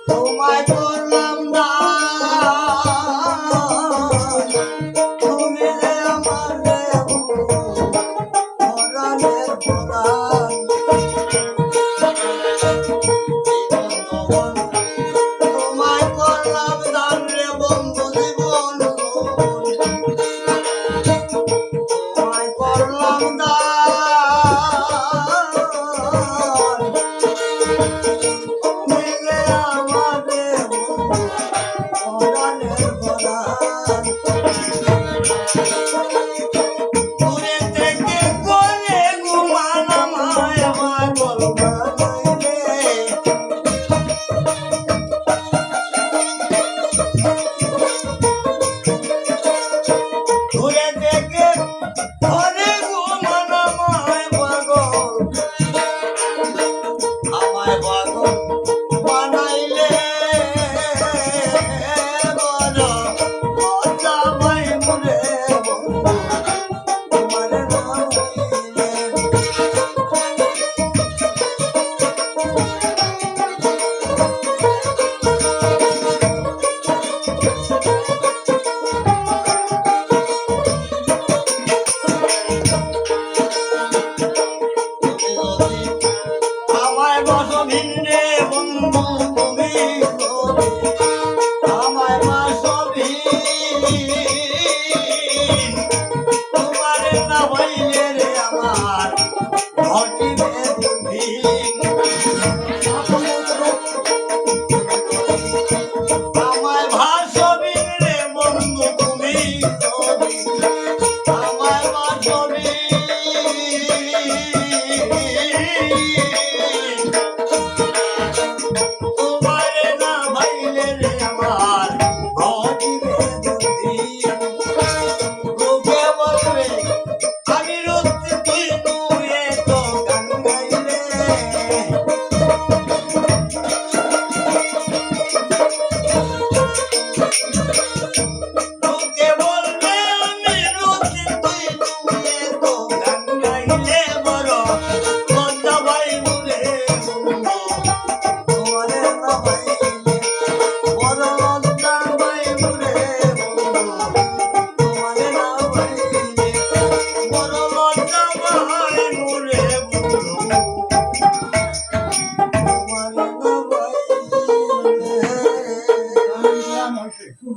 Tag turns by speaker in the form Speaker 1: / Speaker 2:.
Speaker 1: তোমায় করলাম দান, তুমি যে আমার পরাণের পরাণ। তোমায় করলাম দান রে বন্ধু জীবন, তোমায় করলাম দান, তুমি যে আমার পরাণের পরাণ। দূরে থেকে করে ঘুমান আমায় পাগল বানাইলে, দূরে থেকে করে ঘুমান আমায় পাগল বানাইলে। বড় লজ্জা পাই মনে বন্ধু তোমার না হইলে। আমায় বসভিন্নে বন্ধু তুমি যদি আমায় বসভিন, তোমার না হইলে রে আমার ঘটিবে দুর্দিন। আমায় ভাসবিন রে বন্ধু তুমি যদি আমায় বসভিন, তোমারে না ভাইলে রে আমার ঘটিবে দুর্দিন। লোকে বলবে আমি রুচি তুই নুয়ে তো গান গাইলে, লোকে বলবে আমি রুচি তুই নুয়ে তো গান গাইলে। বড় লজ্জা ভাই মুরে বন্ধু তোমারে না ভাইলে, বড় লজ্জা ভাই মুরে বন্ধু তোমারে না ভাইলে, বড় লজ্জা ভাই মুরে বন্ধু তোমারে না ভাইলে।